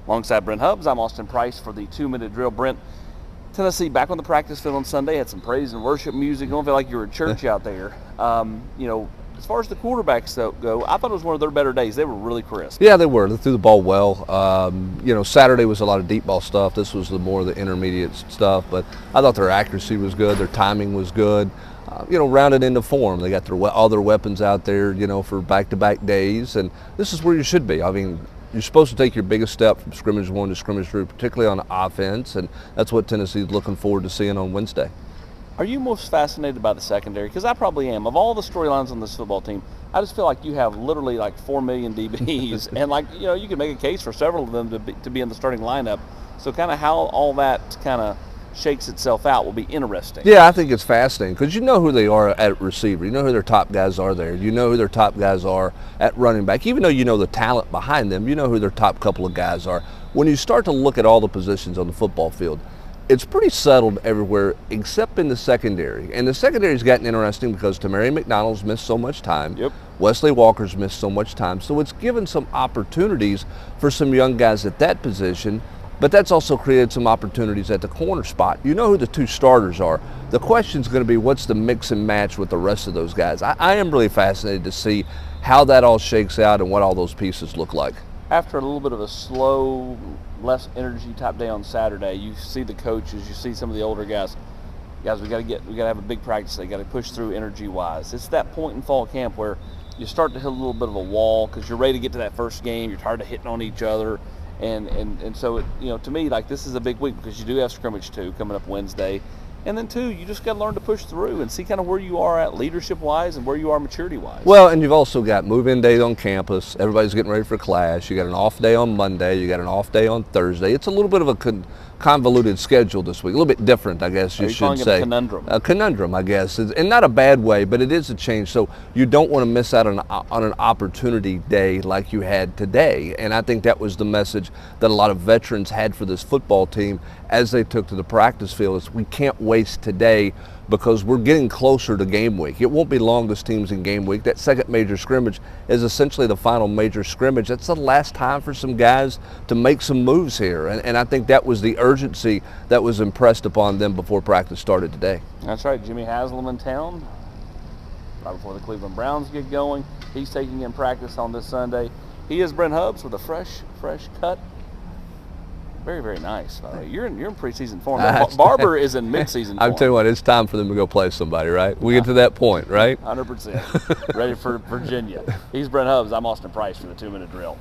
Alongside Brent Hubbs, I'm Austin Price for the 2-minute drill. Brent, Tennessee back on the practice field on Sunday, had some praise and worship music. I don't feel like you were at church out there. As far as the quarterbacks go, I thought it was one of their better days. They were really crisp. Yeah, they were. They threw the ball well. Saturday was a lot of deep ball stuff. This was more of the intermediate stuff, but I thought their accuracy was good. Their timing was good. Rounded into form. They got all their weapons out there, for back-to-back days, and this is where you should be. I mean, you're supposed to take your biggest step from scrimmage 1 to scrimmage 2, particularly on offense, and that's what Tennessee's looking forward to seeing on Wednesday. Are you most fascinated by the secondary? Because I probably am. Of all the storylines on this football team, I just feel like you have literally like 4 million DBs, and you can make a case for several of them to be in the starting lineup. So kind of how all that kind of shakes itself out will be interesting. Yeah, I think it's fascinating because you know who they are at receiver. You know who their top guys are there. You know who their top guys are at running back. Even though you know the talent behind them, you know who their top couple of guys are. When you start to look at all the positions on the football field, it's pretty settled everywhere except in the secondary. And the secondary's gotten interesting because Tamari McDonald's missed so much time. Yep. Wesley Walker's missed so much time. So it's given some opportunities for some young guys at that position, but that's also created some opportunities at the corner spot. You know who the two starters are. The question's going to be what's the mix and match with the rest of those guys. I am really fascinated to see how that all shakes out and what all those pieces look like. After a little bit of a slow, less energy type day on Saturday, you see the coaches, you see some of the older guys. Guys, we got to have a big practice. They got to push through energy-wise. It's that point in fall camp where you start to hit a little bit of a wall because you're ready to get to that first game. You're tired of hitting on each other, and so to me, like, this is a big week because you do have scrimmage 2 coming up Wednesday. And then 2, you just got to learn to push through and see kind of where you are at leadership-wise and where you are maturity-wise. Well, and you've also got move-in day on campus. Everybody's getting ready for class. You got an off day on Monday. You got an off day on Thursday. It's a little bit of a convoluted schedule this week. A little bit different, I guess you should say. A conundrum? A conundrum, I guess, and not a bad way, but it is a change. So you don't want to miss out on an opportunity day like you had today. And I think that was the message that a lot of veterans had for this football team as they took to the practice field. Is we can't waste today because we're getting closer to game week. It won't be long this team's in game week. That second major scrimmage is essentially the final major scrimmage. That's the last time for some guys to make some moves here. And I think that was the urgency that was impressed upon them before practice started today. That's right. Jimmy Haslam in town right before the Cleveland Browns get going. He's taking in practice on this Sunday. He is Brent Hubbs with a fresh cut. Very, very nice. You're in preseason form. Barber is in midseason form. I'm telling you what, it's time for them to go play somebody, right? We get to that point, right? 100%. Ready for Virginia. He's Brent Hubbs. I'm Austin Price for the 2-minute drill.